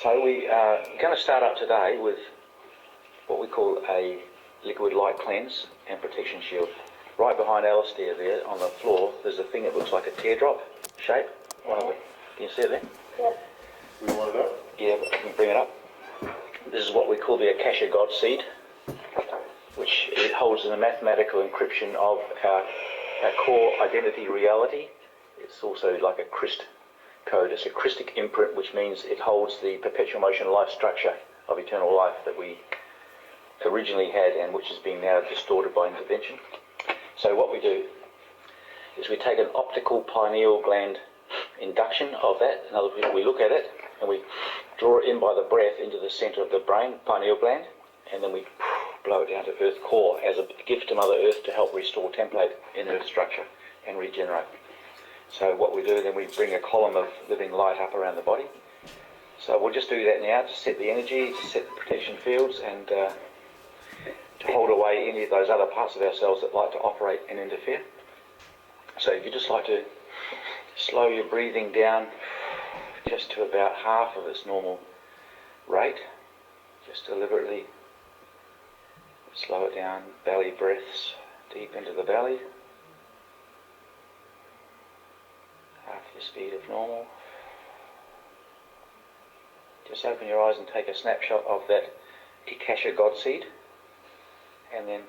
So we are going to start up today with what we call a liquid light cleanse and protection shield. Right behind Alistair there on the floor, there's a thing that looks like a teardrop shape. One of it. Can you see it there? Yeah. We want it up? Yeah, I can bring it up. This is what we call the Akasha God Seed, which it holds the mathematical encryption of our core identity reality. It's also like a Christ code. It's a Christic imprint, which means it holds the perpetual motion life structure of eternal life that we originally had and which is being now distorted by intervention. So what we do is we take an optical pineal gland induction of that. In other words, we look at it and we draw it in by the breath into the centre of the brain, pineal gland, and then we blow it down to earth core as a gift to Mother Earth to help restore template in earth structure and regenerate. So what we do, then we bring a column of living light up around the body. So we'll just do that now to set the energy, to set the protection fields, and to hold away any of those other parts of ourselves that like to operate and interfere. So if you just like to slow your breathing down just to about half of its normal rate, just deliberately slow it down, belly breaths deep into the belly, half the speed of normal. Just open your eyes and take a snapshot of that Akasha God Seed, and then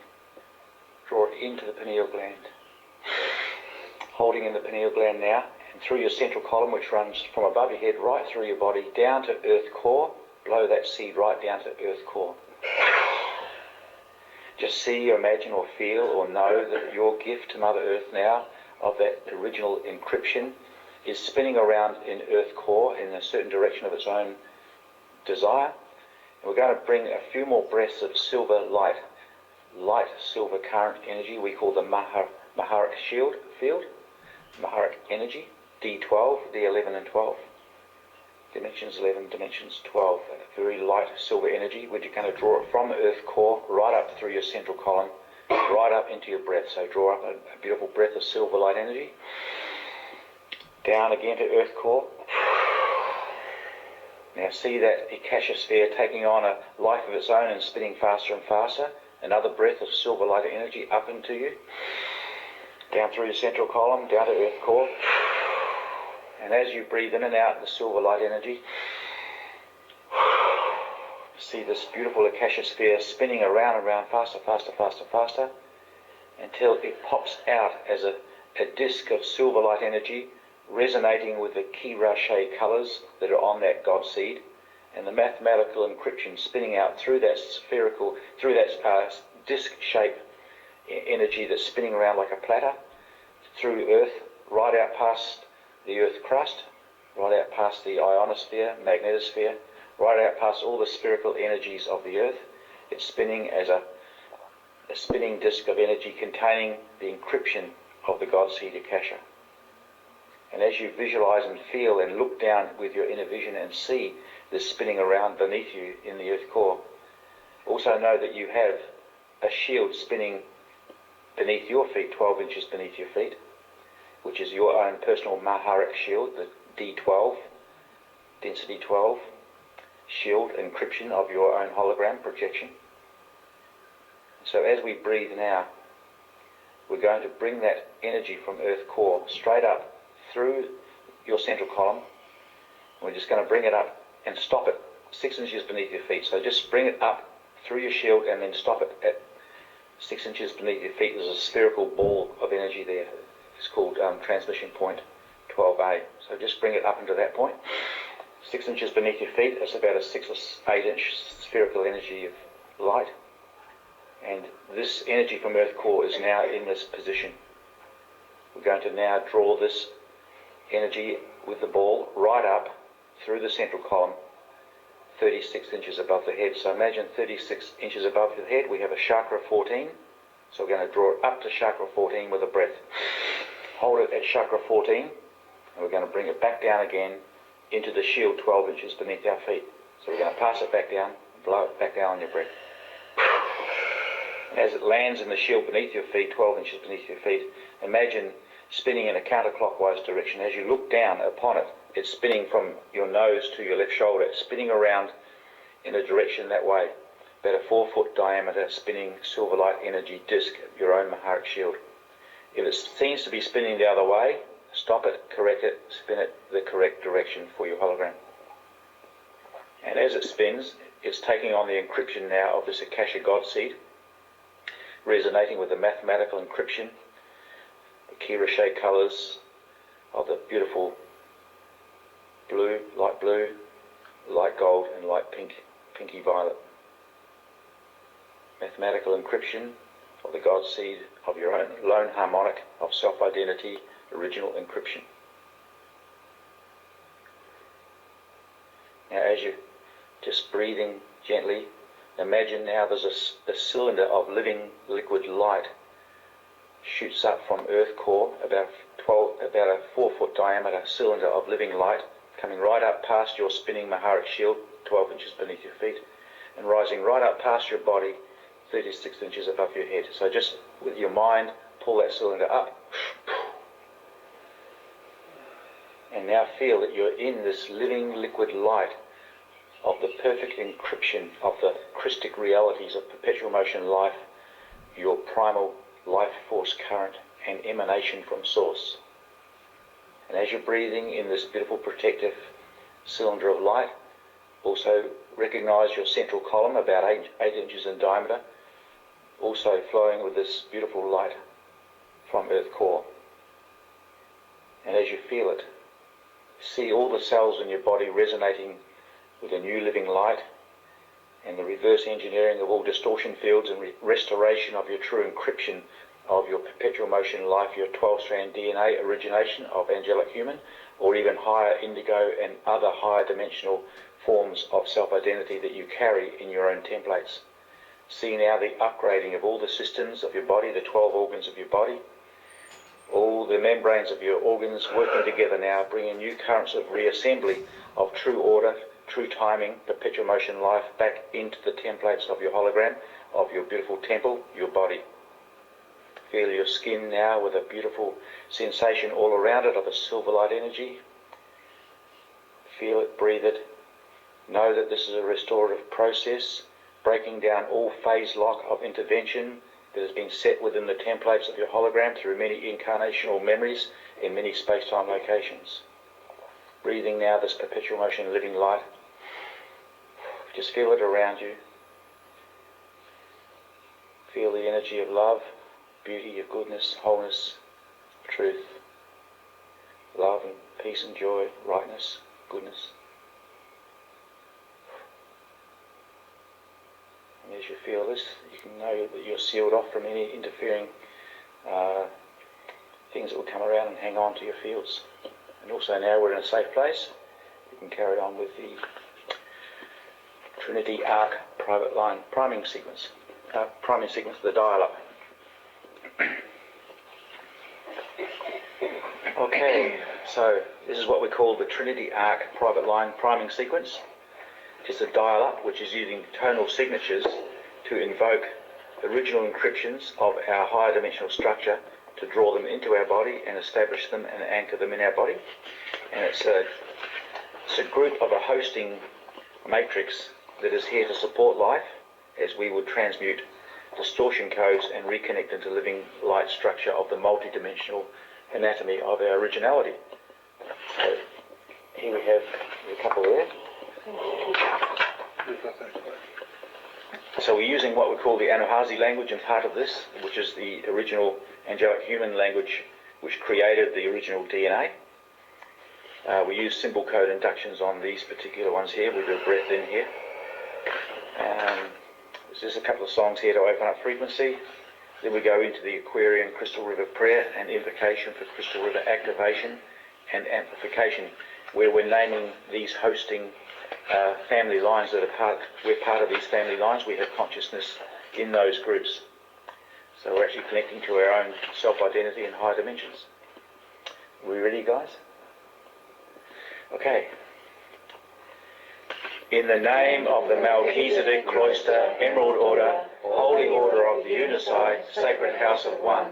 draw it into the pineal gland. Holding in the pineal gland now, and through your central column, which runs from above your head right through your body down to earth core, blow that seed right down to earth core. Just see or imagine or feel or know that your gift to Mother Earth now of that original encryption is spinning around in earth core in a certain direction of its own desire. And we're going to bring a few more breaths of silver light silver current energy we call the Maharic shield field, Maharic energy, D12, D11 and 12. Dimensions 11, dimensions 12, a very light silver energy, which you're going to draw it from earth core right up through your central column, right up into your breath. So draw up a beautiful breath of silver light energy, down again to earth core. Now see that Akasha sphere taking on a life of its own and spinning faster and faster. Another breath of silver light energy up into you, down through your central column, down to earth core. And as you breathe in and out the silver light energy, see this beautiful Akasha sphere spinning around and around, faster, faster, faster, faster, until it pops out as a disc of silver light energy resonating with the Ki Rache colours that are on that God seed, and the mathematical encryption spinning out through that spherical, through that disc-shaped energy that's spinning around like a platter, through Earth, right out past the Earth crust, right out past the ionosphere, magnetosphere, right out past all the spherical energies of the Earth. It's spinning as a spinning disc of energy containing the encryption of the God Seed Akasha. And as you visualize and feel and look down with your inner vision and see this spinning around beneath you in the earth core, also know that you have a shield spinning beneath your feet, 12 inches beneath your feet, which is your own personal Maharic shield, the D12, density 12, shield encryption of your own hologram projection. So as we breathe now, we're going to bring that energy from earth core straight up through your central column. We're just going to bring it up and stop it 6 inches beneath your feet. So just bring it up through your shield and then stop it at 6 inches beneath your feet. There's a spherical ball of energy there. It's called transmission point 12A. So just bring it up into that point. 6 inches beneath your feet, that's about a 6 or 8 inch spherical energy of light. And this energy from earth core is now in this position. We're going to now draw this energy with the ball right up through the central column, 36 inches above the head. So imagine 36 inches above the head we have a chakra 14. So we're going to draw it up to chakra 14 with a breath. Hold it at chakra 14, and we're going to bring it back down again into the shield 12 inches beneath our feet. So we're going to pass it back down, blow it back down on your breath. And as it lands in the shield beneath your feet, 12 inches beneath your feet, imagine spinning in a counterclockwise direction. As you look down upon it, it's spinning from your nose to your left shoulder. It's spinning around in a direction that way. About a 4-foot diameter spinning silver light energy disc of your own Maharic shield. If it seems to be spinning the other way, stop it, correct it, spin it the correct direction for your hologram. And as it spins, it's taking on the encryption now of this Akasha God seed, resonating with the mathematical encryption, the Kira colours of the beautiful blue, light gold, and light pink, pinky violet. Mathematical encryption of the God seed of your own lone harmonic of self-identity, original encryption. Now as you're just breathing gently, imagine now there's a cylinder of living liquid light shoots up from Earth core, about a 4-foot diameter cylinder of living light, coming right up past your spinning Maharic shield, 12 inches beneath your feet, and rising right up past your body, 36 inches above your head. So just with your mind, pull that cylinder up. And now feel that you're in this living liquid light of the perfect encryption of the Christic realities of perpetual motion life, your primal life force current and emanation from source. And as you're breathing in this beautiful protective cylinder of light, also recognize your central column, about 8 inches in diameter, also flowing with this beautiful light from Earth core. And as you feel it, see all the cells in your body resonating with a new living light, and the reverse engineering of all distortion fields and restoration of your true encryption of your perpetual motion life, your 12-strand DNA origination of angelic human, or even higher indigo and other higher dimensional forms of self-identity that you carry in your own templates. See now the upgrading of all the systems of your body, the 12 organs of your body, all the membranes of your organs working together now, bringing new currents of reassembly of true order, true timing, perpetual motion life back into the templates of your hologram, of your beautiful temple, your body. Feel your skin now with a beautiful sensation all around it of a silver light energy. Feel it, breathe it. Know that this is a restorative process, breaking down all phase lock of intervention that has been set within the templates of your hologram through many incarnational memories in many space-time locations. Breathing now this perpetual motion living light. Just feel it around you. Feel the energy of love, beauty, of goodness, wholeness, truth, love and peace and joy, rightness, goodness. And as you feel this, you can know that you're sealed off from any interfering things that will come around and hang on to your fields. And also now we're in a safe place. You can carry on with the Trinity Arc private line priming sequence of the dial-up. Okay, so this is what we call the Trinity Arc private line priming sequence. It's a dial-up which is using tonal signatures to invoke original encryptions of our higher dimensional structure, to draw them into our body and establish them and anchor them in our body. And it's a group of a hosting matrix that is here to support life as we would transmute distortion codes and reconnect into living light structure of the multi-dimensional anatomy of our originality. So here we have a couple there. So we're using what we call the Anuhasi language in part of this, which is the original angelic human language which created the original DNA. We use symbol code inductions on these particular ones here. We do a breath in here. There's just a couple of songs here to open up frequency. Then we go into the Aquarian Crystal River prayer and invocation for Crystal River activation and amplification, where we're naming these hosting family lines that are we're part of these family lines. We have consciousness in those groups. So we're actually connecting to our own self-identity in higher dimensions. Are we ready, guys? Okay. In the name of the Melchizedek Cloister, Emerald Order, Holy Order of the Unified, Sacred House of One,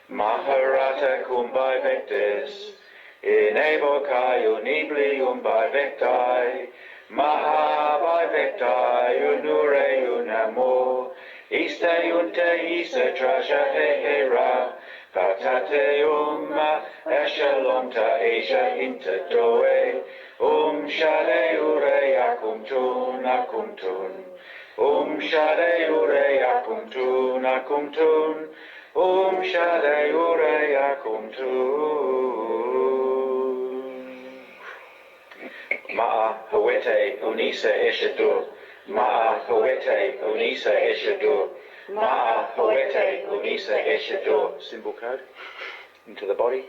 Maharata kumbai vectis, enebo kayo nibli umbai vectai, Mahabai vectai unure unamo, Ista yunte isa traja hehera, Patate eshalomta Asia inta doe, shade ure akumtun akumtun, shade ure akumtun akumtun, shade ure akumtun. Ma'a hawete unisa eshadur, Ma'a hawete unisa eshadur, Ma'a hawete unisa eshadur. Symbol code into the body.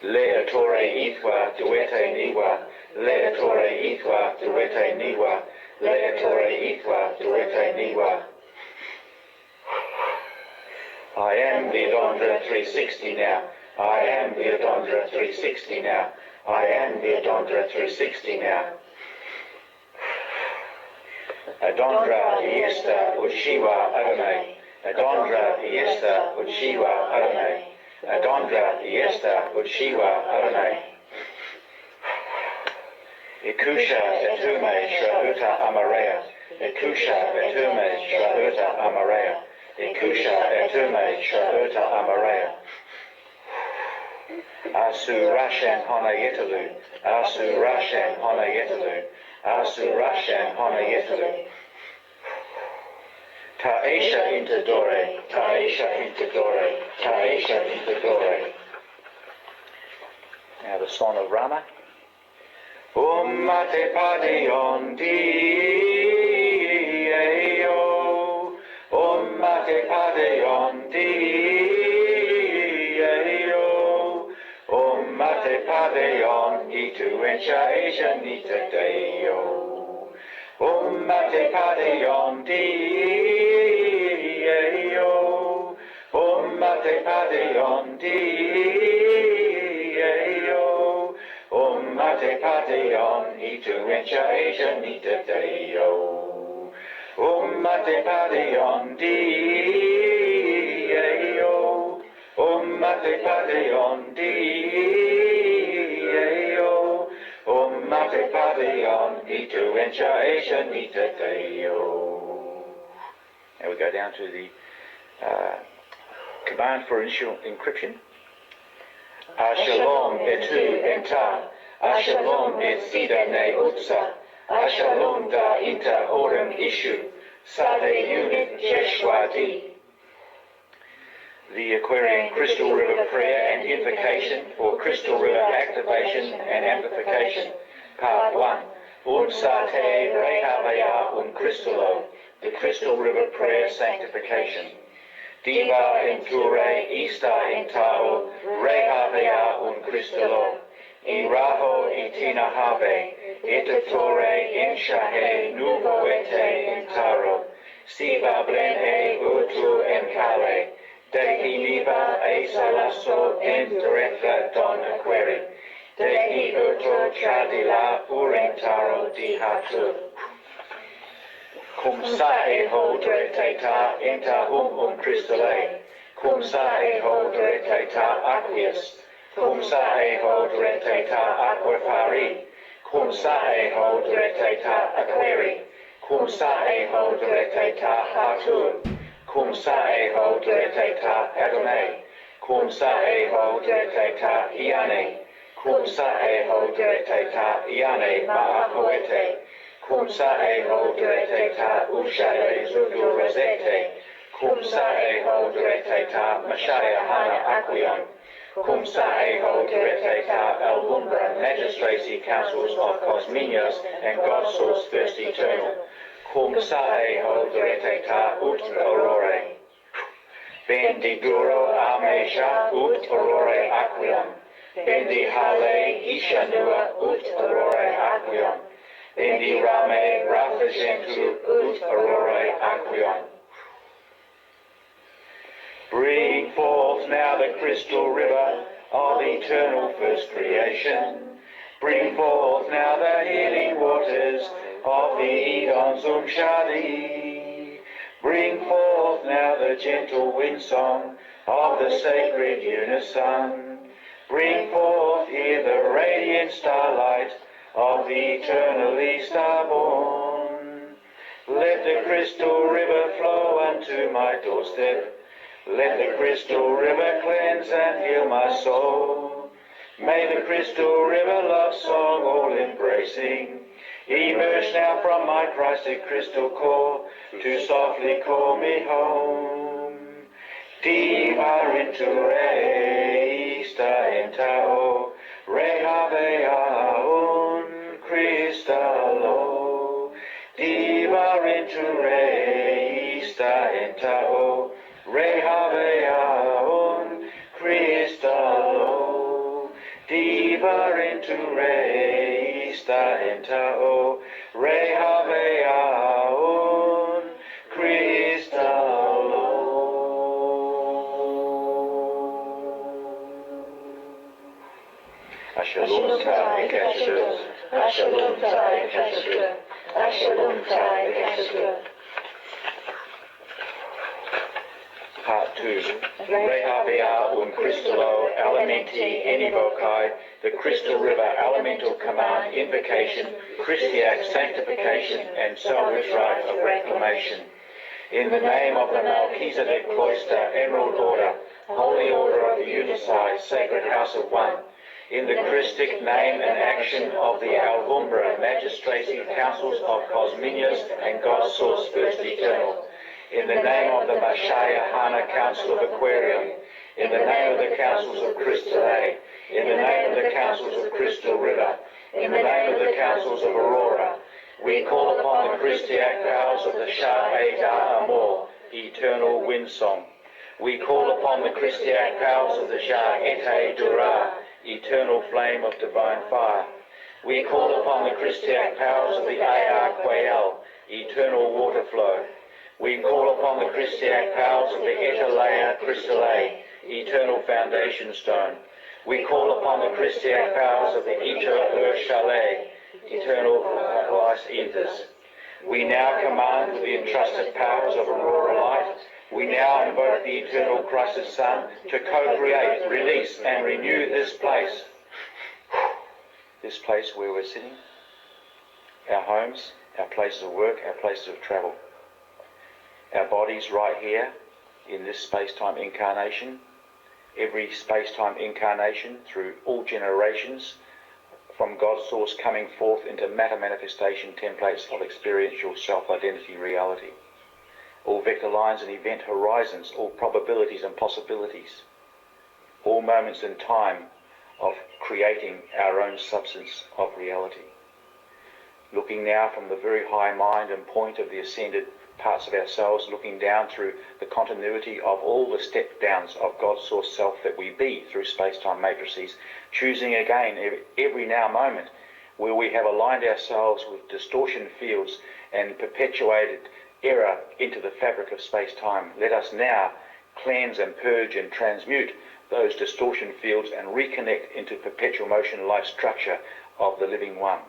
Le atore ithwa duete niwa, Le atore ithwa duete niwa, Le atore ithwa duete niwa. I am the Adondra 360 now. I am the Adondra 360 now. I am the Adondra 360 now. Adondra Iesta Uchiwa Adonai. Adondra Iesta Uchiwa Adonai. Adondra Iesta Uchiwa Adonai. Ikusha etume shrahuta amareya. Ikusha etume shrahuta amareya. Ikusha etume shrahuta amareya. Asu rashan hona yetalu. Asu rashan hona yetalu. Asu rashan hona yetalu. Taisha intadore. Taisha intadore. Taisha intadore. Now the song of Rama. Mate padion di eo. Mate padion di eo. Mate padion itu encha Asia nita deo. Mate padion di eo. Mate padion di eo. Mate padion itu encha Asia nita deo. Mate padion di eo. Mate padion di eo. Mate padion itu encha Asia nita deo. Now we go down to the command for initial encryption. Ashalom etu enta, Ashalom et sida ne utsa, Ashalom da inta orem ishu, Sade unit jeshwadi. The Aquarian Crystal River Prayer and Invocation for Crystal River Activation and Amplification, Part 1. Sate Rehavaya Crystalo, the Crystal River Prayer Sanctification. Diva enture ista entao, Rehavaya Crystalo, Iraho itina have, Etatore inshahe nuvo ete entaro, Siva blene utu encale, Dehi niva e salaso enteretha don aquari, Dehi uto tradila urentaro di hatu. Cum sae hodre teta enta crystale, cum sae hodre teta aqueous, cum sae hodre teta aquafari, cum sae hodre teta aquari, cum sae hodre teta hatun, cum sae hodre teta Adonai, cum sae hodre teta iane, cum sae hodre teta iane ma'akoete, cum sae hodre teta ushale zudurezete, cum sae hodre teta mashaya hana aquion, cum sae hodre teta alumbra magistracy councils of Cosminios and God source first eternal, cum sae hodre teta ut aurore, bendiguro amesha ut aurore aquion, bendihale ishanua ut aurore aquion, Bendi rame rafagentu ut aurore aquion. Bring forth now the crystal river of eternal first creation. Bring forth now the healing waters of the Edom Shadi. Bring forth now the gentle wind song of the sacred unison. Bring forth here the radiant starlight of the eternally starborn. Let the crystal river flow unto my doorstep. Let the crystal river cleanse and heal my soul. May the crystal river love song all embracing emerge now from my Christed crystal core to softly call me home. Diva into re, sta entao, re havea un crystallo. Diva into re, sta entao, re havea un crystallo. Diva into re, sta entao, re havea un crystallo. Ashalom tai kasher, ashalom tai kasher, ashalom tai kasher. Part 2. Re havea un crystallo elementi invocae, the crystal river elemental command, invocation, Christiac sanctification, and salvage rite of reclamation. In the name of the Melchizedek cloister, Emerald Order, Holy Order of the Unified, Sacred House of One, in the Christic name and action of the Alhambra Magistracy Councils of Cosminius and God's Source First Eternal, in the name of the Mashaya Hana Council of Aquarium, in the name of the Councils of Crystal A, in the name of the Councils of Crystal River, in the name of the Councils of Aurora, we call upon the Christiac powers of the Shah Da Amor, eternal wind song. We call upon the Christiac powers of the Shah Ete Dura, eternal flame of divine fire. We call upon the Christiac powers of the Ayar Quael, eternal water flow. We call upon the Christiac powers of the Etalea Crystale, eternal foundation stone. We call upon the Christiac powers of the Iter Chalet, eternal life ethers. We now command with the entrusted powers of Aurora Light. We now invoke the eternal Christed Sun to co-create, release, and renew this place. This place where we're sitting, our homes, our places of work, our places of travel. Our bodies right here in this space-time incarnation, every space-time incarnation through all generations, from God's source coming forth into matter manifestation templates of experiential self-identity reality. All vector lines and event horizons, all probabilities and possibilities, all moments in time of creating our own substance of reality. Looking now from the very high mind and point of the ascended parts of ourselves, looking down through the continuity of all the step downs of God's source self that we be through space-time matrices, choosing again every now moment where we have aligned ourselves with distortion fields and perpetuated error into the fabric of space-time. Let us now cleanse and purge and transmute those distortion fields and reconnect into perpetual motion life structure of the living one.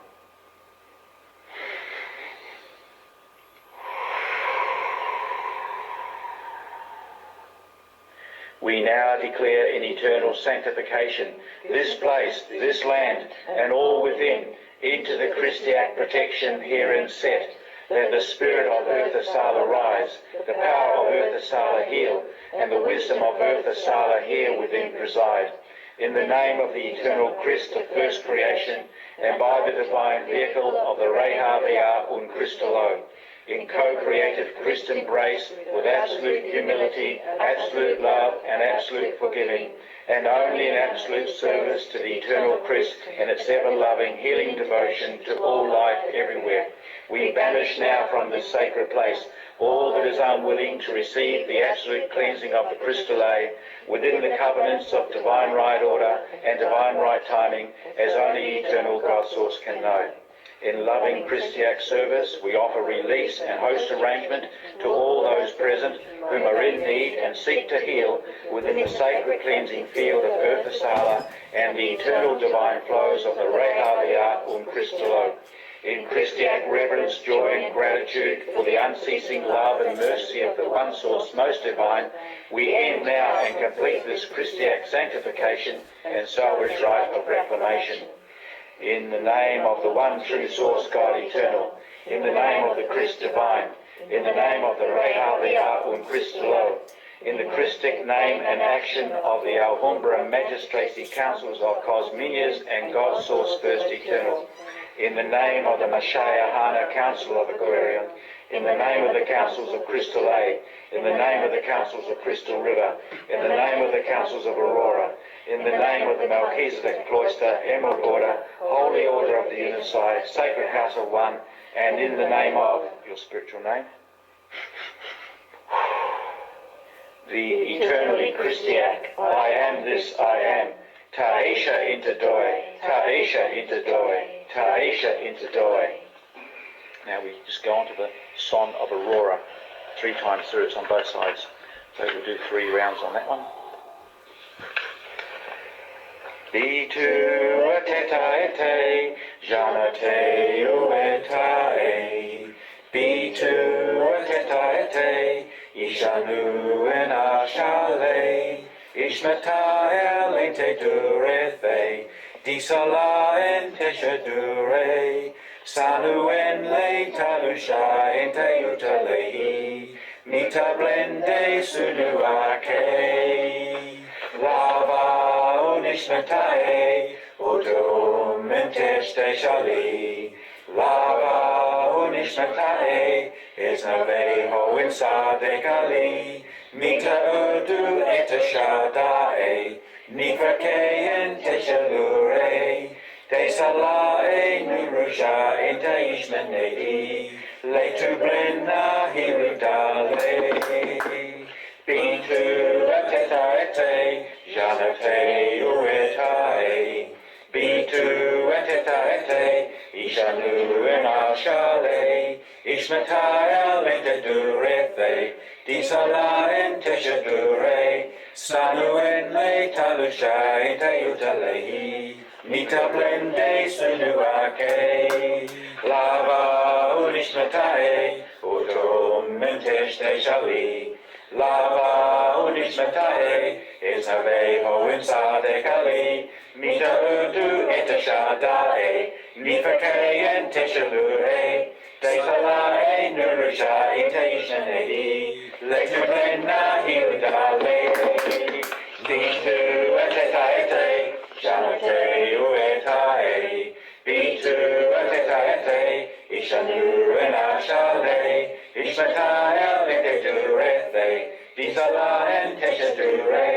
We now declare in eternal sanctification this place, this land, and all within, into the Christiac protection herein set. Let the spirit of Eartha Sala rise, the power of Eartha Sala heal, and the wisdom of Eartha Sala here within preside. In the name of the eternal Christ of first creation, and by the divine vehicle of the Rehavia un Crystallo, in co-creative Christ embrace with absolute humility, absolute love, and absolute forgiving, and only in absolute service to the eternal Christ and its ever-loving healing devotion to all life everywhere. We banish now from this sacred place all that is unwilling to receive the absolute cleansing of the crystallate within the covenants of divine right order and divine right timing, as only eternal God source can know. In loving Christiac service, we offer release and host arrangement to all those present whom are in need and seek to heal within the sacred cleansing field of Eartha Sala and the eternal divine flows of the Rehavia un Crystallo. in Christiac reverence, joy and gratitude for the unceasing love and mercy of the one source most divine, we end now and complete this Christiac sanctification and Salvage rite of reclamation. In the name of the one true source, God eternal, in the name of the Christ divine, in the name of the Rehalia Christolo, in the Christic name and action of the Alhambra Magistracy Councils of Cosminias and God Source First Eternal, in the name of the Mashayahana Council of Aquarium, in the name of the Councils of Crystal A, in the name of the Councils of Crystal River, in the name of the Councils of Aurora, in the name of the Melchizedek Cloister, Emerald Order, Holy Order of the Unified, Sacred House of One, and in the name of your spiritual name, the eternally Christiac, I am this I am, Taisha Interdoi, Taisha Interdoi, Taisha Interdoi. Now we just go on to the Song of Aurora 3 times through. It's on both sides. So we'll do 3 rounds on that one. Bitu ateta ete, jana te uetae. Bitu ateta ete, ishanu en ashale. Ishmata lente durethe, disala en teshadure. Sanu en le talusha en te utalehi, nita blende sunuake. Lava unishmatae, oto menteste shali. Lava unishmatae, es naveho insa de kali. Mita udu etashadae, nifake en teshalure. Te salae nuruja enta ishmenedi, le tu blena hirudale. Bintu ateta ete, janate uetae. Bintu ateta ete, ishanu enashale. Ishmataya lente durethe, disala ente shadure. Sanu en le talusha ente utalehi. Nita blende sunuake, lava unishmatae, oto menteste shali. Lava unishmatae, esaveho insade kali. Mita udu etashadae, nifake ente shalure. Desalae nuruja itaishanedi, letu blena hirudale. Bintu eteta ete, janate uetae. Bintu eteta ete, ishanu enashale. Ishmataya lente durethe, disala ente shadure.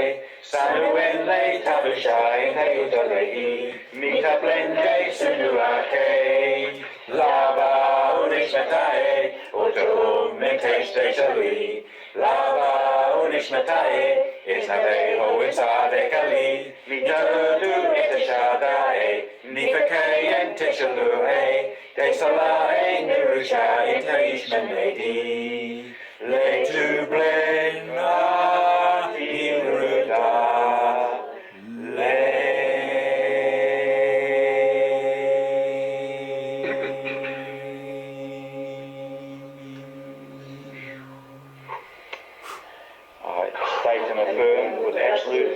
Sanu en le talusha ente utalehi, mita blende sunuake. Lava unishmatae, oto menteste shali. Lava unishmatae, isnaveho insade kali. Mita udu etashadae, nifake ente shalure. Desalae nurusha ente ishmenedi. Le tu blena hiruda.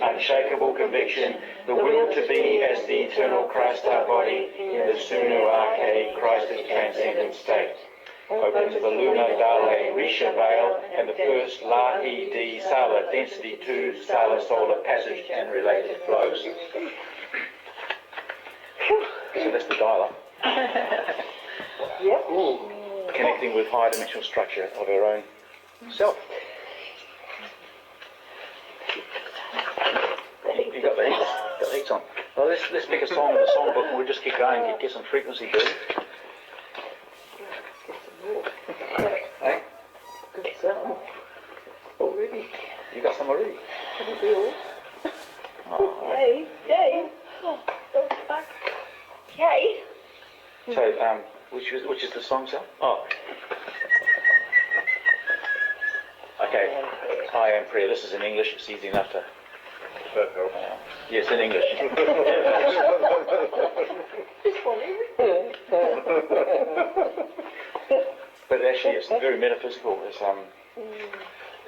Unshakable conviction, the will to be as the eternal Christ our body in the Sunu Arche Christed transcendent state. Open to the Luna Dale Risha Veil and the first Lahi D Sala Density 2 Sala Solar Passage and related flows. So that's the dialer. Yep. Connecting with higher dimensional structure of our own self. You got the heats on. Well, let's pick a song in the songbook and we'll just keep going and get some frequency building. Hey? Got some already. You got some already? Haven't we all? Oh, Yay. Oh, back. Yay. so, which is the song, Sal? Oh. Okay. I am prayer. This is in English. It's easy enough to... yes, in English. It's funny. actually, it's very metaphysical. It's,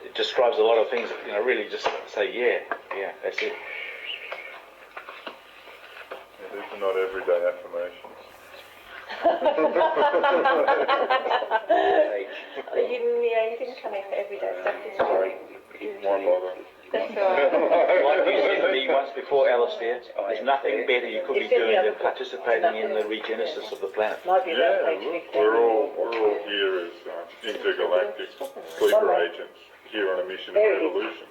it describes a lot of things, you know, really just say, yeah, that's it. Yeah, these are not everyday affirmations. You didn't come in for everyday stuff, did you? Sorry, one bother. That's all right. Like you said to me once before, Alistair, there's nothing better you could be doing than participating in the regenesis of the planet. Might be Yeah, about page look, 15. we're all here as intergalactic sleeper agents, here on a mission of evolution.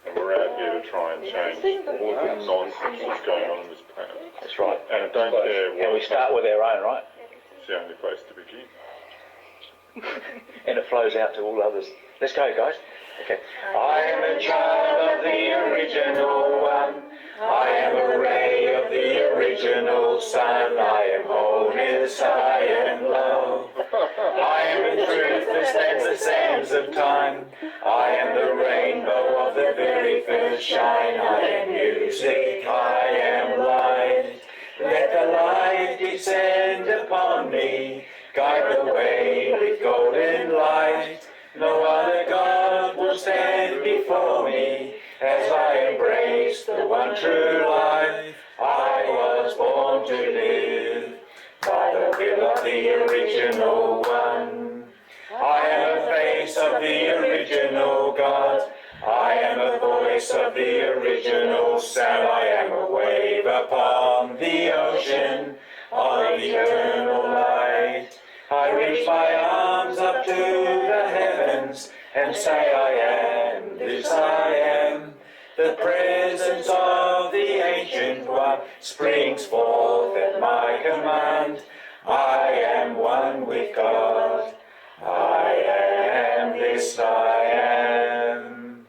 And we're out here to try and change all of the nonsense that's going on this planet. That's right. And I don't care And we what, start with our own, right? it's the only place to begin. And it flows out to all others. Let's go, guys. Okay. I am a child of the original one. I am a ray of the original sun. I am wholeness, I am love. I am in truth that stands the sands of time. I am the rainbow of the very first shine. I am music, I am light. Let the light descend upon me. Guide the way with golden light. No other God will stand before me as I embrace the one true life. I was born to live by the will of the original one. I am a face of the original God. I am a voice of the original sound. I am a wave upon the ocean of eternal light. I reach my arms up to the heavens and say I am, this I am. The presence of the Ancient One springs forth at my command. I am one with God. I am, this I am.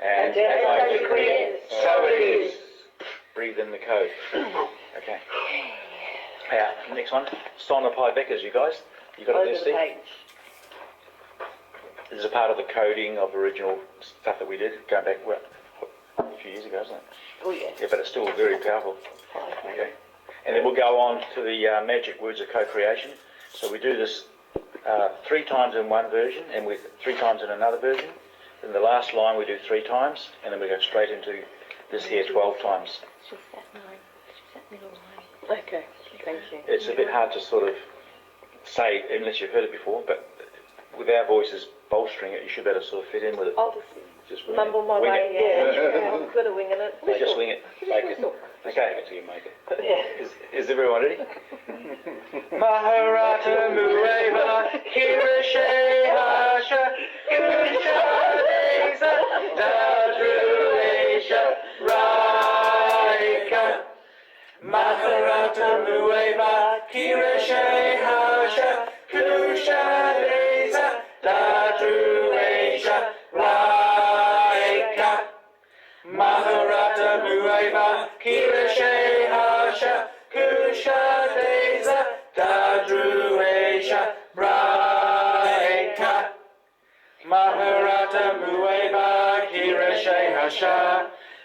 And as I decree it, so it is. Breathe in the code. Okay. Next one. Sign of Pi Beckers, you guys. You got it there, Steve? This is a part of the coding of original stuff that we did, going back, well, a few years ago, isn't it? Oh, yeah. Yeah, but it's still very powerful. Okay. And then we'll go on to the magic words of co-creation. So we do this 3 times in one version, and 3 times in another version. Then the last line we do 3 times, and then we go straight into this here 12 times. It's just that line. It's just that middle line. Okay, thank you. It's a bit hard to sort of say, unless you've heard it before, but with our voices bolstering it, you should better sort of fit in with it. I'll Just mumble my wing way, yeah. I'm good at winging it. Just wing it. Make it. Okay. Until you make it. Yeah. Is everyone ready? Maharata Mueva, Kirashe Hasha, Kusha Deza, Dadru Asia, Raika. Maharata Mueva, Kirashe Hasha, Kusha Deza, Dadru Asia, Raika. Maharata Mueva, Kirashe Hasha, Kusha Deza, Dadru Asia, Raika. Maharata Mueva, Kirashe Hasha,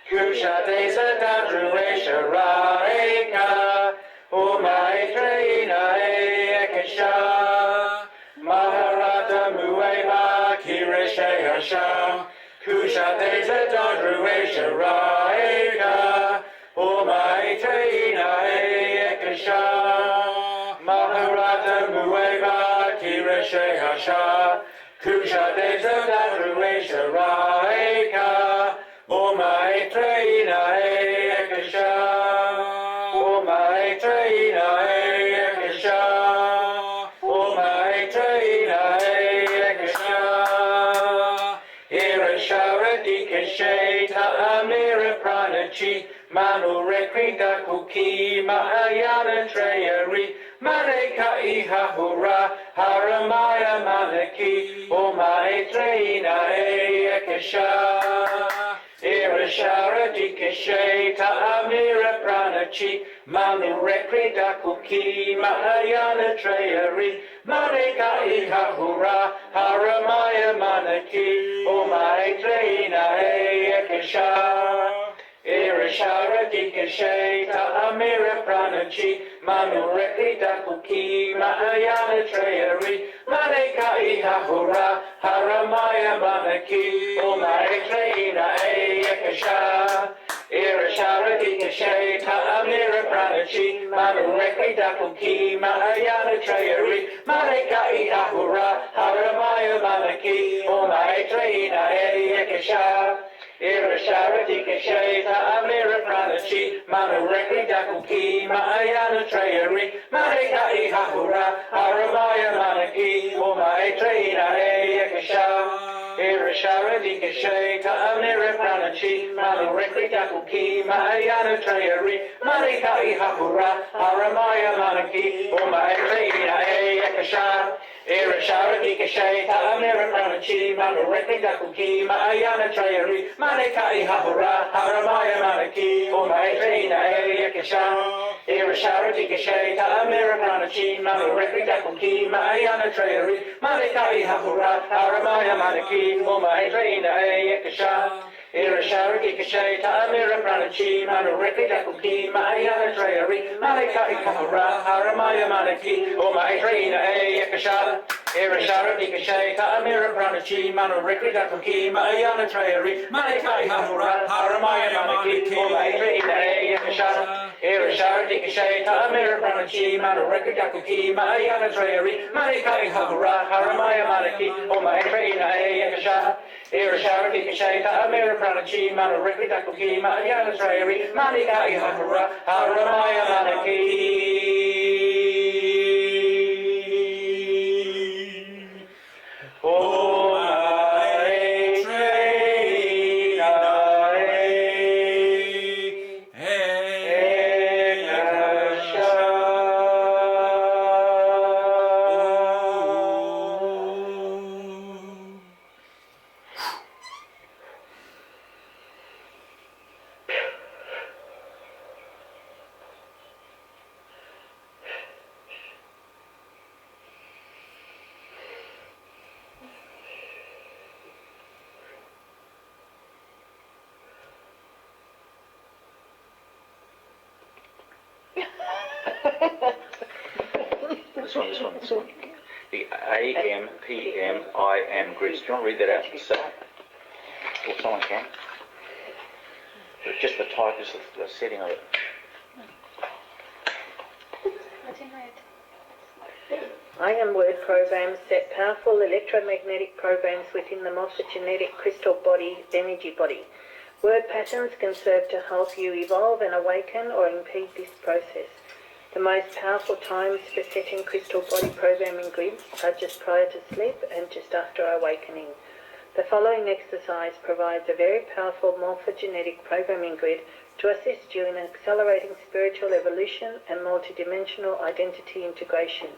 Kusha Deza, Dadru Asia, Raika. O Maitreina Ekasha. Maharata Mueva, Kirashe Hasha, Kusha Deza, Dadru Asia, Raika. O Maitreina Ekasha. Maharata Mueva, Kirashe Hasha, Kusha Deza, Dadru Asia, Raika. O Maitreina Ekasha. O Maitreina Ekasha. O Maitreina Ekasha. Irashara Dikashe Ta'amira Pranachi Manu Rekrida Kuki Mahayana Trayari Maneka Ihahura Haramaya Manaki O Maitreina Ekasha. Irashara Dikashe Ta'amira Pranachi Manu Rekrida Kuki Mahayana Trayari Maneka Ihahura Haramaya Manaki O Maitreina Ekasha. Irishara Dikashe Ta'amira Pranachi Manu Rekri Dakuki Mahayana Trayari Maneka Ihahura Haramaya Manaki Umaetraina Ekasha Irishara Dikashe Ta'amira Pranachi Manu Rekri Dakuki Mahayana Trayari Maneka Ihahura Haramaya Manaki Umaetraina Ekasha Irishara Dikashe Ta'amira Pranachi Manu Rekri Dakuki Mahayana Trayari Maneka Ihahura Haramaya Manaki Umaetraina Ekasha Irishara Dikashe Ta'amira Pranachi Manu Rekri Dakuki Mahayana Trayari Maneka Ihahura Haramaya Manaki Umaetraina Ekasha Irishara Dikashe Ta'amira Pranachi Manu Rekri Dakuki Mahayana Trayari Maneka Ihahura Haramaya Manaki Umaetraina Ekasha Irishara Dikashe Ta'amira Pranachi Manu Rekri Dakuki Mahayana Trayari Maneka Ihahura Haramaya Manaki Umaetraina Ekasha Irishara Dikashe Ta'amira Pranachi Manu Rekri Dakuki Mahayana Trayari Maneka Ihahura Haramaya Manaki Umaetraina Ekasha Irishara Dikashe Ta'amira Pranachi Manu Rekri Dakuki Mahayana Trayari Maneka Ihahura Haramaya Manaki Umaetraina Ekasha Irishara Dikashe Ta'amira Pranachi Manu Rekri Dakuki Mahayana Trayari Maneka Ihahura Haramaya Manaki Umaetraina Ekasha Irishara Dikashe Ta'amira Pranachi Manu Rekri Dakuki Mahayana Trayari Maneka Ihahura Haramaya Manaki This one. The AM, PM, IM grids. Do you want to read that out yourself? Or someone can? Just the type is the setting of it. IM word programs set powerful electromagnetic programs within the morphogenetic crystal body, energy body. Word patterns can serve to help you evolve and awaken or impede this process. The most powerful times for setting crystal body programming grids are just prior to sleep and just after awakening. The following exercise provides a very powerful morphogenetic programming grid to assist you in accelerating spiritual evolution and multidimensional identity integration,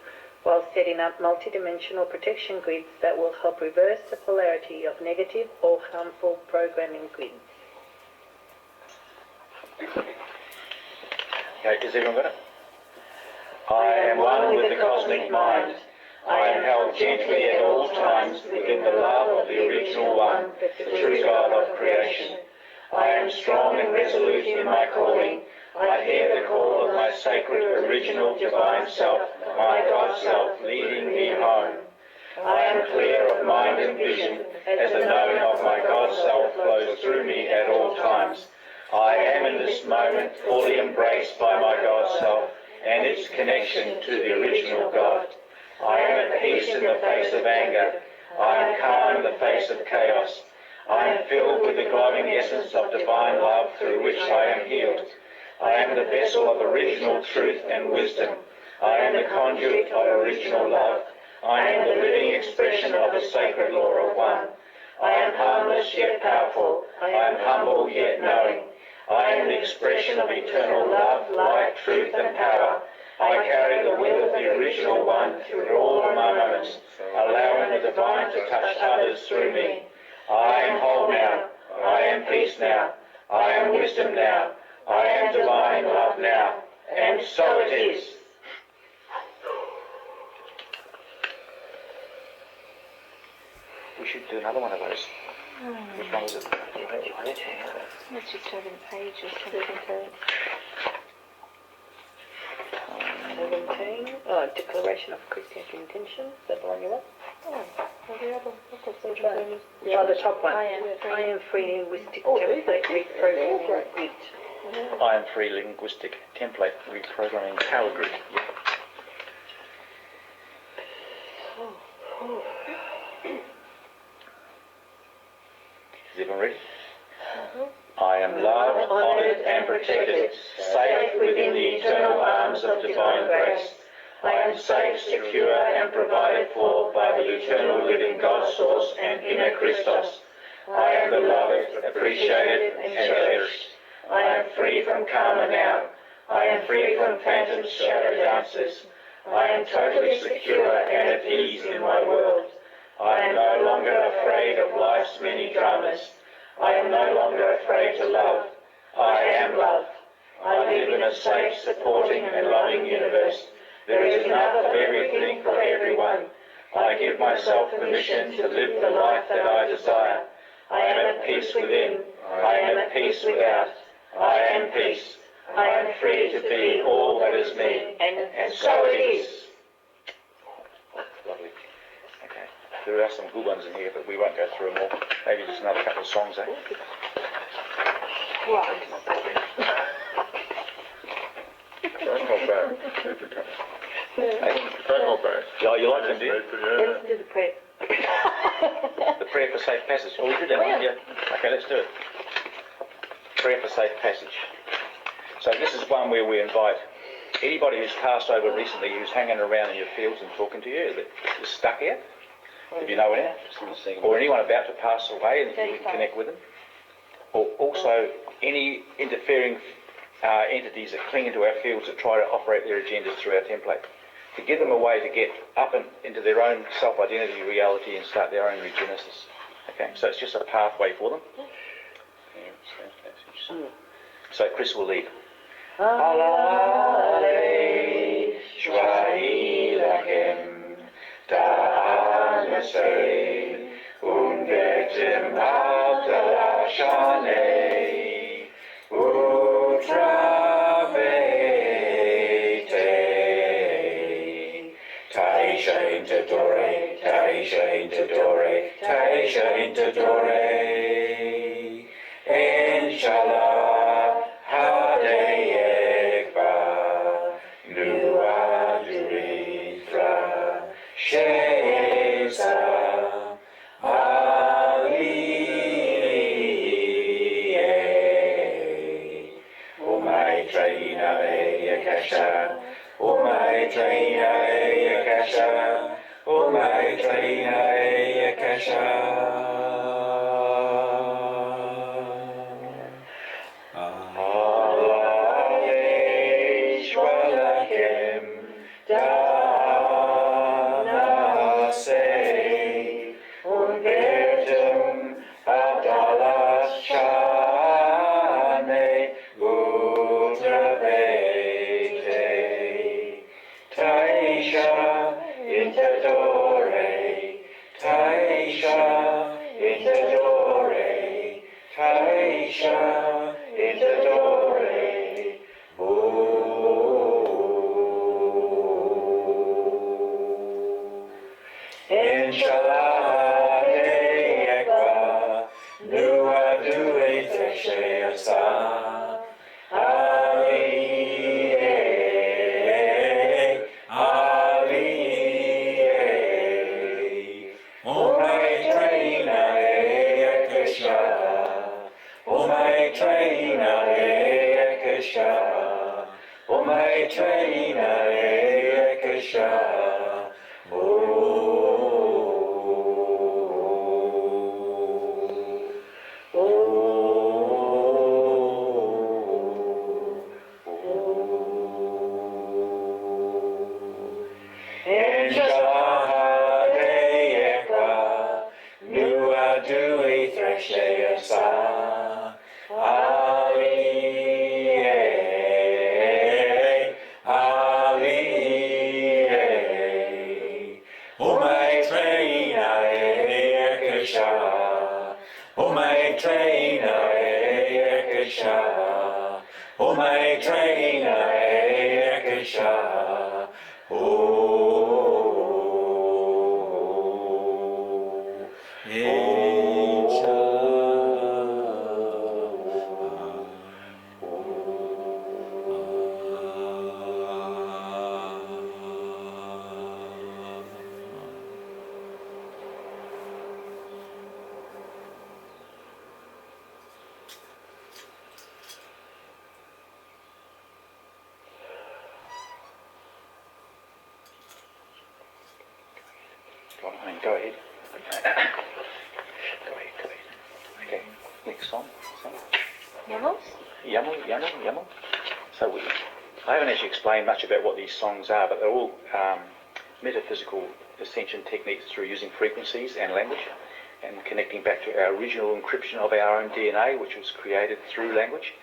while setting up multidimensional protection grids that will help reverse the polarity of negative or harmful programming grids. Okay, has everyone got it? I am one with the cosmic mind. I am held gently at all times within the love of the original one, the true God of creation. I am strong and resolute in my calling. I hear the call of my sacred original divine self, my God self, leading me home. I am clear of mind and vision, as the knowing of my God self flows through me at all times. I am in this moment fully embraced by my God self and its connection to the original God. I am at peace in the face of anger. I am calm in the face of chaos. I am filled with the glowing essence of divine love through which I am healed. I am the vessel of original truth and wisdom. I am the conduit of original love. I am the living expression of the sacred law of one. I am harmless yet powerful. I am humble yet knowing. I am the expression of eternal love, light, truth and power. I carry the will of the original one through all of my moments, allowing the divine to touch others through me. I am whole now. I am peace now. I am wisdom now. I am divine love now. And so it is. We should do another one of those. Which one was it? Let's just have a page or something. 17. Oh, Declaration of Christian Intention. Is that the one you want? Oh, the other, Which one? Oh, the top one. I am free linguistic template reprogramming grid. I am free linguistic template reprogramming power grid. Yeah. Is everyone ready? I am loved, honoured and protected, safe within the eternal arms of divine grace. I am safe, secure and provided for by the eternal living God source and inner Christos. I am beloved, appreciated and cherished. I am free from karma now. I am free from phantoms, shadow dancers. I am totally secure and at ease in my world. I am no longer afraid of life's many dramas. I am no longer afraid to love. I am love. I live in a safe, supporting and loving universe. There is enough of everything for everyone. I give myself permission to live the life that I desire. I am at peace within. I am at peace without. I am peace. I am free to be all that is me. And so it is. Lovely. Okay. There are some good ones in here, but we won't go through them all. Maybe just another couple of songs, eh? Don't hold back. Don't hold back. Oh, you like them, do you? Yeah. Let's do the prayer. The prayer for safe passage. Oh, we did that one, yeah. Okay, let's do it. Prayer for safe passage. So this is one where we invite anybody who's passed over recently, who's hanging around in your fields and talking to you, that is stuck here, if you know anyone, or anyone about to pass away and you can connect with them, or also any interfering entities that cling into our fields that try to operate their agendas through our template, to give them a way to get up and into their own self-identity reality and start their own regenesis. Okay, so it's just a pathway for them. So Chris will lead. Esha, O Go ahead. Go ahead. Okay, next song. Yamos? Yamo. So I haven't actually explained much about what these songs are, but they're all metaphysical ascension techniques through using frequencies and language and connecting back to our original encryption of our own DNA, which was created through language,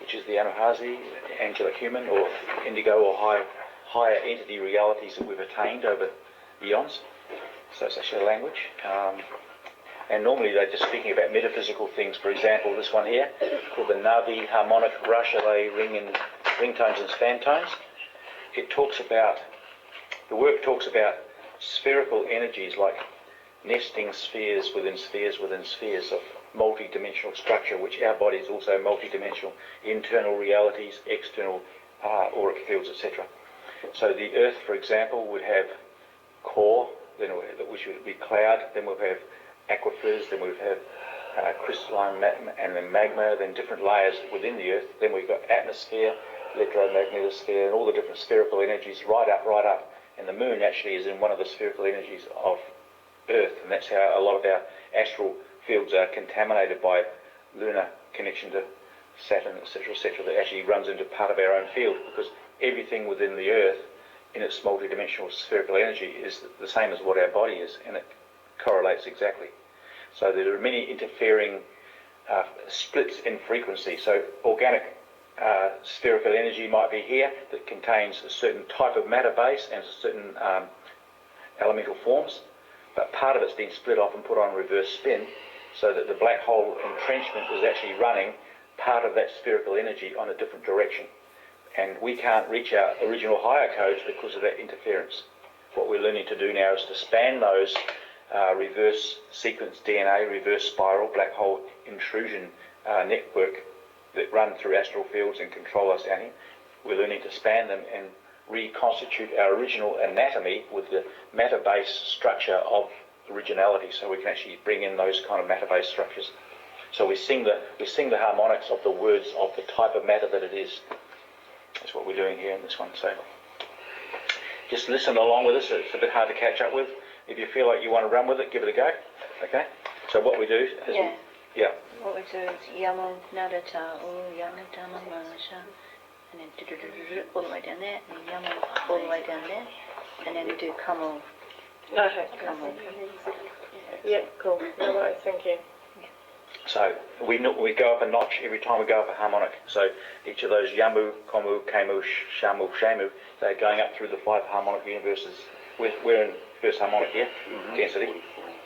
which is the Anuhasi, angelic human, or indigo, or higher entity realities that we've attained over eons. So it's actually a language. And normally they're just speaking about metaphysical things. For example, this one here, called the Navi harmonic Rasha, they ring in ringtones and span tones. The work talks about spherical energies like nesting spheres within spheres within spheres of multi-dimensional structure, which our body is also multi-dimensional, internal realities, external auric fields, etc. So the Earth, for example, would have core, then which would be cloud, then we'll have aquifers, then we'll have crystalline and then magma, then different layers within the Earth, then we've got atmosphere, electromagnetosphere, and all the different spherical energies right up. And the moon actually is in one of the spherical energies of Earth, and that's how a lot of our astral fields are contaminated by lunar connection to Saturn, etc., that actually runs into part of our own field, because everything within the Earth in its multidimensional spherical energy is the same as what our body is, and it correlates exactly. So there are many interfering splits in frequency. So organic spherical energy might be here that contains a certain type of matter base and certain elemental forms, but part of it's been split off and put on reverse spin, so that the black hole entrenchment is actually running part of that spherical energy on a different direction. And we can't reach our original higher codes because of that interference. What we're learning to do now is to span those reverse sequence DNA, reverse spiral, black hole intrusion network that run through astral fields and control us down here. We're learning to span them and reconstitute our original anatomy with the matter-based structure of originality, so we can actually bring in those kind of matter-based structures. So we sing the harmonics of the words of the type of matter that it is. That's what we're doing here in this one. So just listen along with us. It's a bit hard to catch up with. If you feel like you want to run with it, give it a go. Okay? So what we do is... Yeah. What we do is Yamo Nadata O Yanatama Masha, and then all the way down there, and Yamo all the way down there, and then we do Kamo. Okay. Kamo. Yeah, cool. No worries, thank you. So we go up a notch every time we go up a harmonic. So each of those Yamu, Komu, Kamu, Shamu, Shamu, they're going up through the 5 harmonic universes. We're in first harmonic here, density,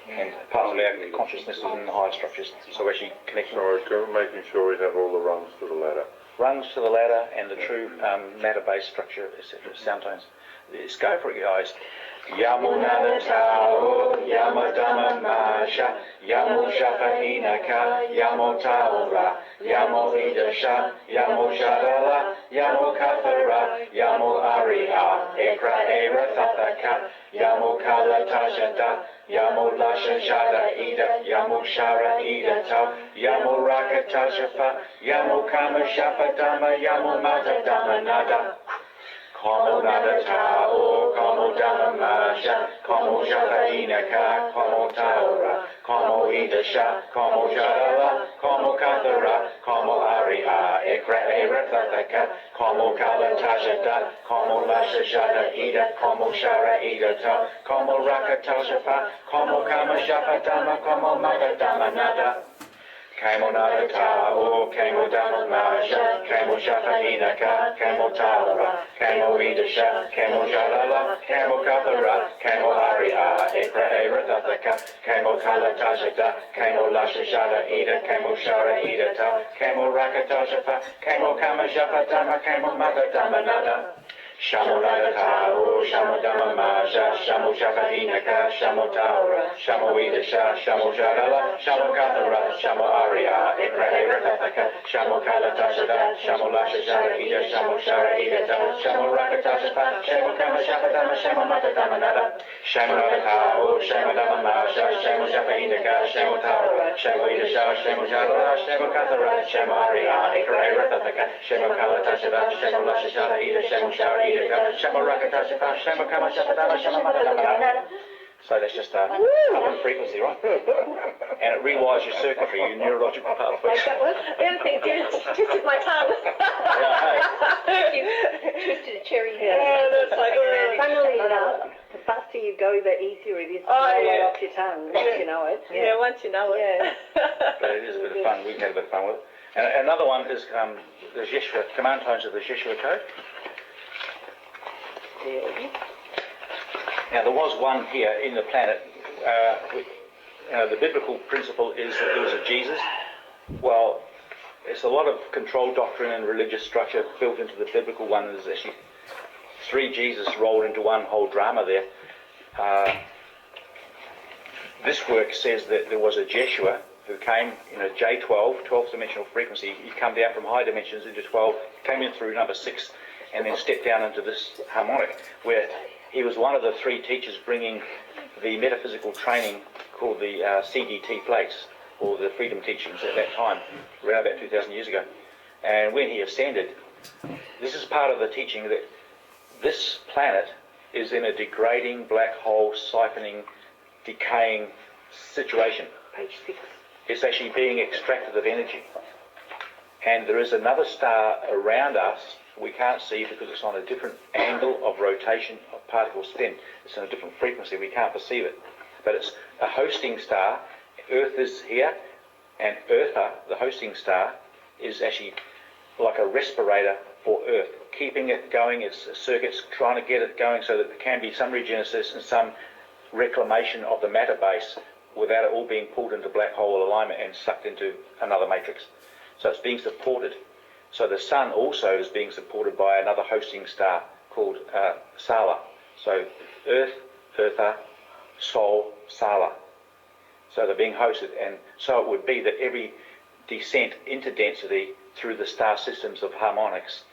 and part of our consciousness is in the higher structures. So we're actually connecting. So making sure we have all the rungs to the ladder. Rungs to the ladder and the true matter-based structure, etc. Sound tones. Let's go for it, guys. Yamunana Tao, Yamadama Masha, Yamu Shafa Inaka, Yamo Taura, Yamo Idasha, Yamo Shadala, Yamo Kathara, Yamo Aria, Ekra Era Tataka, Yamo Kala Tajata, Yamo Lasha Shada Ida, Yamo Shara Ida Tau, Yamo Raka Tajafa, Yamo Kama Shafa Dama, Yamo Mata Dama Nada. Como nada tao, como dama masha, como shafa inaka, como taura, como idasha, como shadala, como kathara, como aria, ekra era tataka, como kala tajada, como lasha shada ida, como shara ida ta, como raka tashafa, como kama shafa dama, como mata dama nada. Kamo nada tao, kamo dama masha, kamo shafa inaka, kamo taura, kamo idasha, kamo shalala, kamo kathara, kamo aria, ekra era tataka, kamo kala tajada, kamo lasha shada ida, kamo shara ida ta, kamo raka tashafa, kamo kama shafa dama, kamo mata dama nada. Shamo Nadatao, Shamo Damamaja, Shamo Shakahinaka, Shamo Taura, Shamo Idasha, Shamo Jadala, Shamo Kathara, Shamo Aria, Ekrahe Rakathaka, Shamo Kalatashada, Shamo Lashajara Ida, Shamo Shara Ida, Shamo Rakatashata, Shamo Kama Shakatama, Shamo Matatamanada, Shamo Nadatao, Shamo Damamaja, Shamo Shakahinaka, Shamo Taura, Shamo Idasha, Shamo Jadala, Shamo Kathara, Shamo Aria, Ekrahe Rakathaka, Shamo Kalatashada, Shamo Lashajara Ida, Shamo Shara Ida, Shamo Rakatashata, Shamo Kama Shakatama, Shamo Matatamanada. So that's just a common frequency, right? And it rewires your circuitry, your neurological pathways. Like that one? The other thing, twisted my tongue. Twisted a cherry. Yeah, that's like, funnily enough, the faster you go, the easier it is to roll off your tongue, once you know it. Yeah, once you know it. Yeah. But it is a bit of fun. We can have a bit of fun with it. And another one is the Yeshua, command tones of the Yeshua code. Now there was one here in the planet. The biblical principle is that there was a Jesus. Well, it's a lot of control doctrine and religious structure built into the biblical one. There's actually 3 Jesus rolled into one whole drama there. This work says that there was a Jeshua who came in a J12, 12th dimensional frequency. He come down from high dimensions into 12, came in through number 6, and then stepped down into this harmonic, where he was one of the 3 teachers bringing the metaphysical training called the CDT place, or the freedom teachings at that time, around about 2,000 years ago. And when he ascended, this is part of the teaching that this planet is in a degrading black hole, siphoning, decaying situation. Page 6. It's actually being extracted of energy. And there is another star around us we can't see because it's on a different angle of rotation of particle spin. It's on a different frequency, we can't perceive it. But it's a hosting star. Earth is here, and Eartha, the hosting star, is actually like a respirator for Earth, keeping it going, its circuits, trying to get it going so that there can be some regenesis and some reclamation of the matter base without it all being pulled into black hole alignment and sucked into another matrix. So it's being supported. So the sun also is being supported by another hosting star called Sala. So Earth, Eartha, Sol, Sala. So they're being hosted, and so it would be that every descent into density through the star systems of harmonics,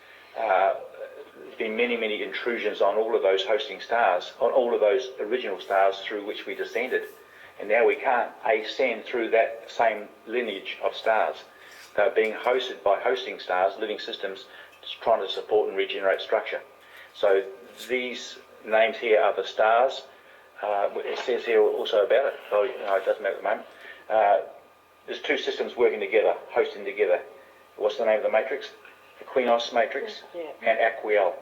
been many, many intrusions on all of those hosting stars, on all of those original stars through which we descended. And now we can't ascend through that same lineage of stars. They're being hosted by hosting stars, living systems, trying to support and regenerate structure. So these names here are the stars. It says here also about it, though it doesn't matter at the moment. There's 2 systems working together, hosting together. What's the name of the matrix? The Quinos matrix and Aquiel.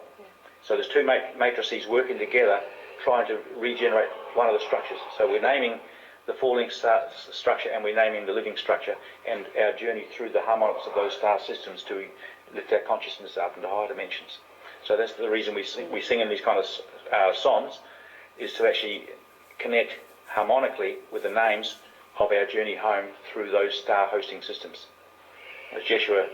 So there's 2 matrices working together, trying to regenerate one of the structures. So we're naming the falling star structure, and we're naming the living structure, and our journey through the harmonics of those star systems to lift our consciousness up into higher dimensions. So that's the reason we sing in these kind of songs, is to actually connect harmonically with the names of our journey home through those star hosting systems. As Jeshua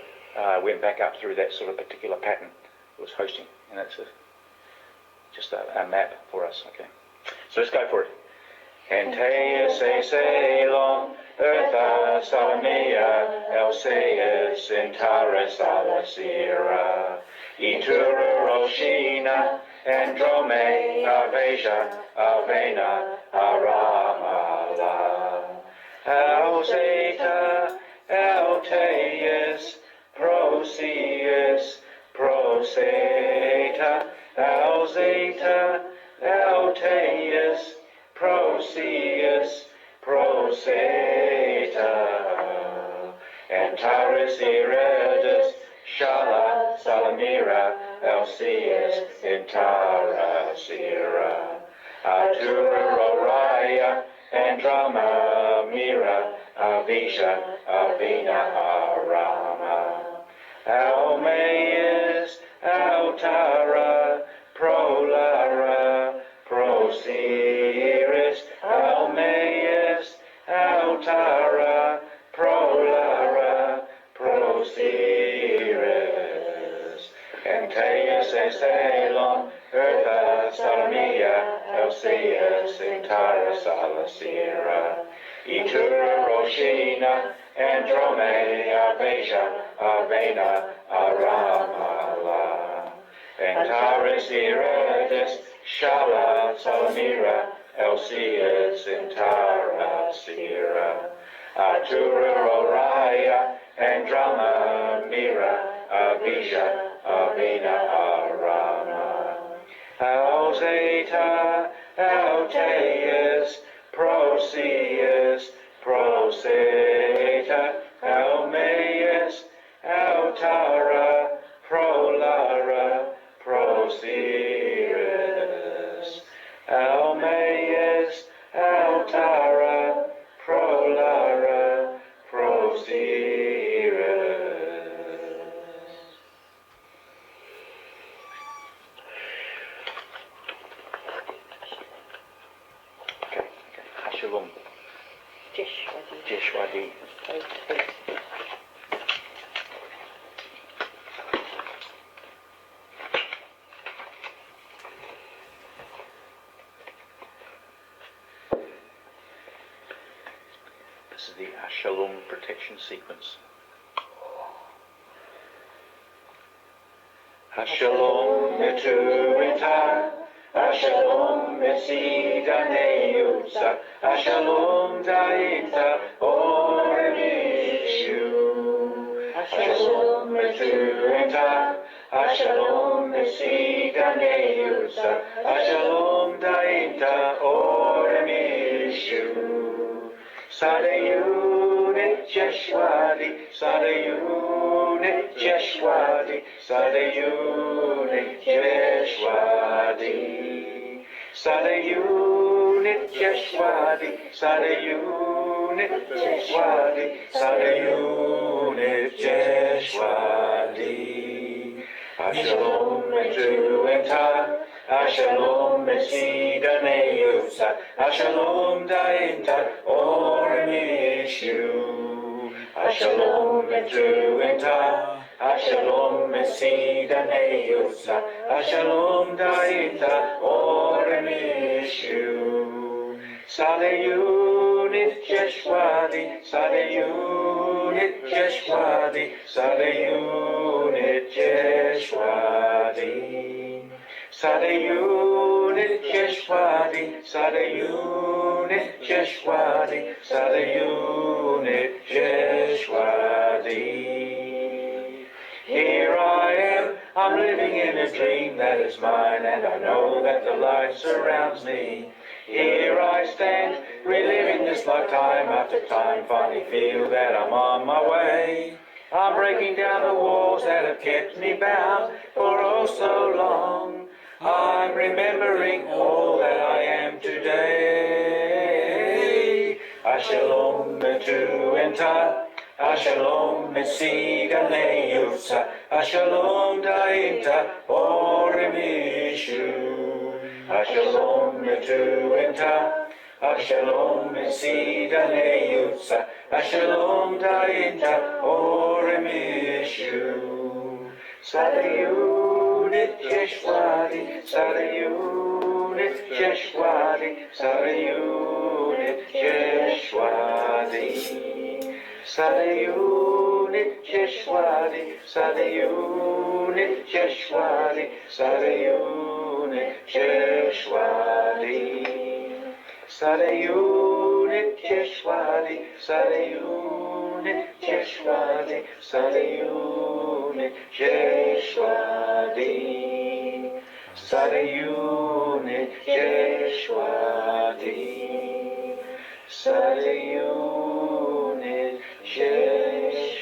went back up through that sort of particular pattern it was hosting, and that's just a map for us. Okay, so let's go for it. Enteus Ceylon, Eartha Salamea, Elseus Centaurus Alasira, Itura Roshina, Androme, Avesia, Avena, Aramala, Alzeta, Alteus, Proceus, Proceta, Alzeta, Alteus, Proceus, Proceta, Antares Iredus, Shala, Salamira, Alceus, Intara, Sira, Atura, Roraya, Andrama, Mira, Avisha, Avena, Arama, Almaeus, Altara, Prolara, Prociris, Almaeus, Altara, Prolara, Prociris, Antaeus, Esalon, Salomia, Elsia, Centaura, Salasira, Itura, Roshina, Andromeda, Beja, Avena, Aramala, Antares, Iridis, Shala, Salamira, Elsia, Centaura, Sira, Artura, Oriah, Andromeda, Mira, Abija, Avena, Arama, Alzeta, Alteus, Proceus, Proceta, Almeus, Altara, Prolara, Proceres, Almeus, Altara, Prolara, Proceres. Okay. Hashalom. Jeshwadi. This is the Shalom protection sequence. Shalom Metuita, Shalom Mesidaneusa, Shalom Daita, Oremishu. Shalom Metuita, Shalom Mesidaneusa, Shalom Daita, Oremishu. Sadayunit Jeshwadi, Sadayunit Jeshwadi, Sadayunit Jeshwadi, Sadayunit Jeshwadi, Sadayunit Jeshwadi, Sadayunit Jeshwadi. Shalom Metuenta, Shalom Mesidaneusa, Shalom Dainta, Oremishu. Shalom Metuenta, Shalom Mesidaneusa, Shalom Dainta, Oremishu. Sadayunit Jeshwadi, Sadayunit Jeshwadi, Sadayunit Jeshwadi, Sadayunit Jeshwadi, Sadayunit Jeshwadi, Sadayunit Jeshwadi. Here I am, I'm living in a dream that is mine, and I know that the light surrounds me. Here I stand, reliving this life time after time, finally feel that I'm on my way. I'm breaking down the walls that have kept me bound for oh so long. I'm remembering all that I am today. Shalom Metuenta, Shalom Mesidaneusa, Shalom Dainta, Oremishu. Shalom Metuenta, Shalom Mesidaneusa, Shalom Dainta, Oremishu. Sadayunit Jeshwadi, Sadayunit Jeshwadi, Sadayunit Jeshwadi, Sadayunit Jeshwadi, Sadayunit Jeshwadi, Sadayunit Jeshwadi, Sadayunit Jeshwadi, Sadayunit Jeshwadi, Sadayunit Jeshwadi, Sadayunit Jeshwadi, Sadayunit Jeshwadi.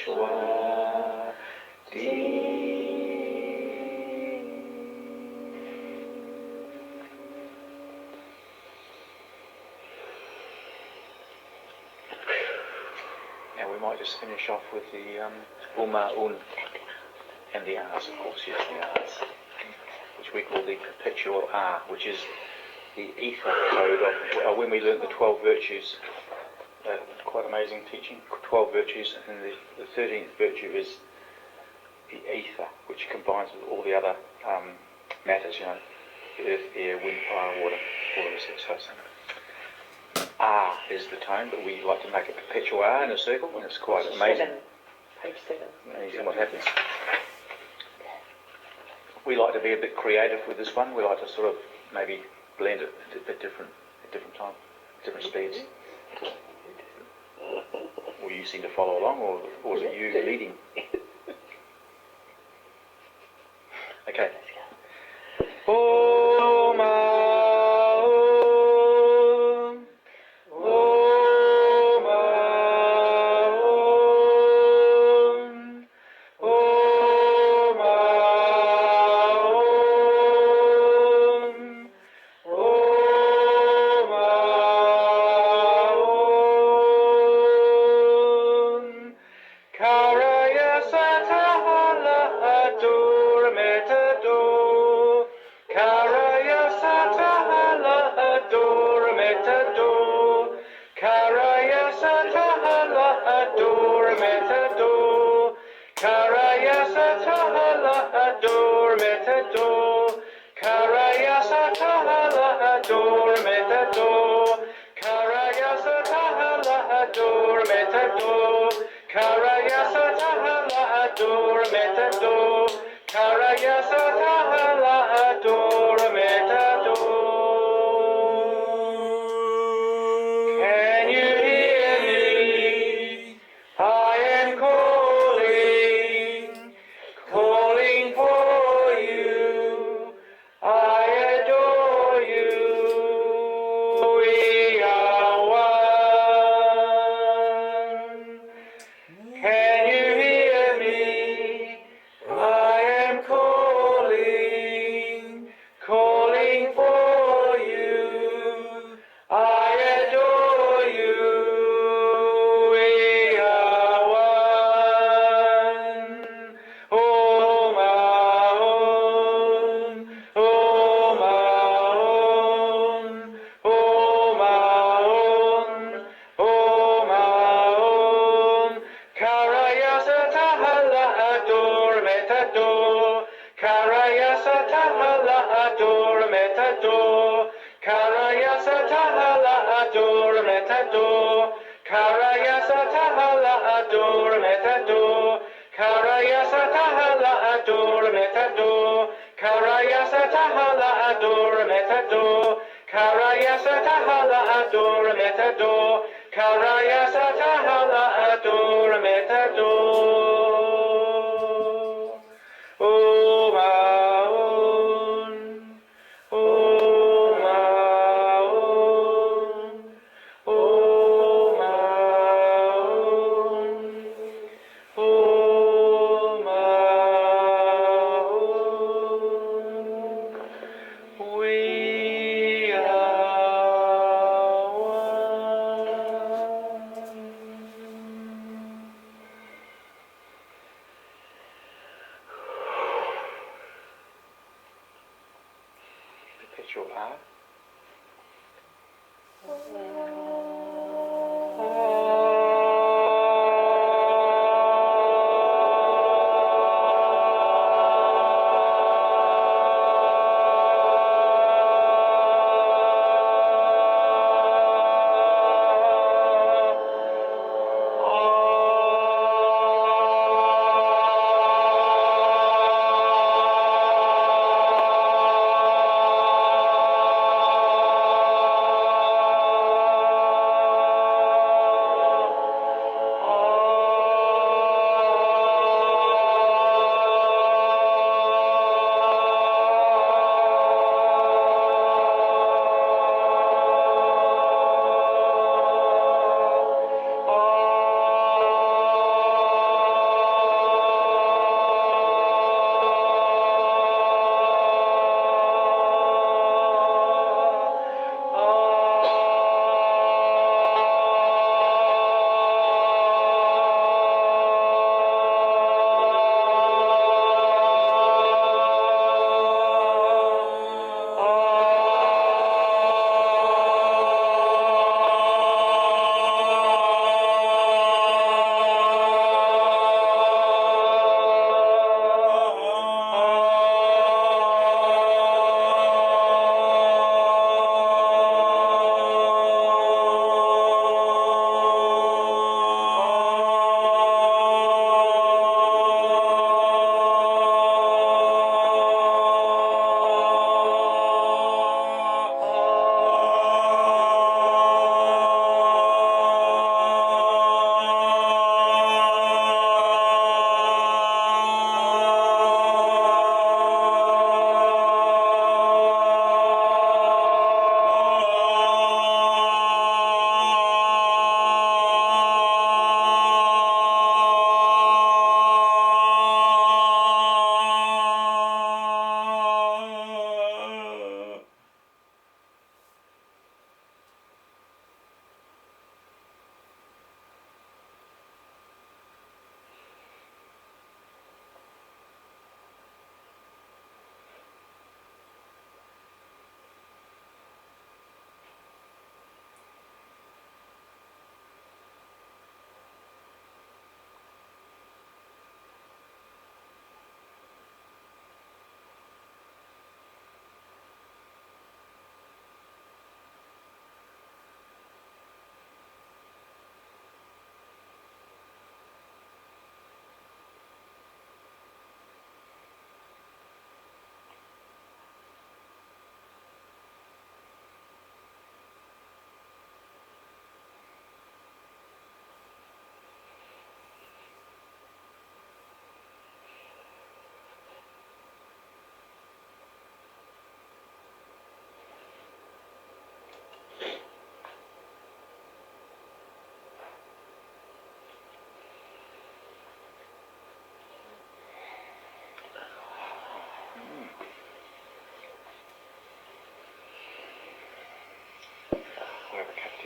Now we might just finish off with the Uma Un and the R's, of course, yes, the R's, which we call the perpetual R, which is the ether code of when we learnt the 12 virtues. Quite amazing teaching, 12 virtues, and the 13th virtue is the ether, which combines with all the other matters, earth, air, wind, fire, water, all of us. So it's R is the tone, but we like to make a perpetual R in a circle, and it's quite amazing. Page 7. Amazing what happens. We like to be a bit creative with this one. We like to sort of maybe blend it at different time, different speeds. Or you seem to follow along, or is it you leading? Okay. Om, Om, Om, Om, Om, Om, Karaya Satahala Adur Metador. Karaya Satahala Adur Metador. Karaya Satahala Adur Metador. Karaya Satahala Adur Metador. Karaya Satahala Adur Metador. Karaya Satahala Adur Metador. Karaya Satahala Adur Metador. Karaya Satahala Adur Metador. Can you hear me? I am calling for you. I adore you. We are one. Can you hear me? I am calling for you. I adore you. We are one. Om, Om, Om, Om, Om. Karaya Satahala Adur Metador. Karaya Satahala Adur Metador. Karaya Satahala Adur Metador. Karaya Satahala Adur Metador. Karaya Satahala Adur Metador. Karaya Satahala Adur Metador. Karaya Satahala Adur Metador. Karaya Satahala Adur Metador. Om, Om, Om, Om, Om, we are one. Perpetual R.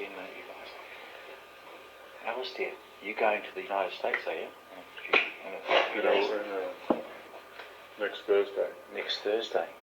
again, you guys. Alistair, you going to the United States, are you? In a few days. Next Thursday. Next Thursday.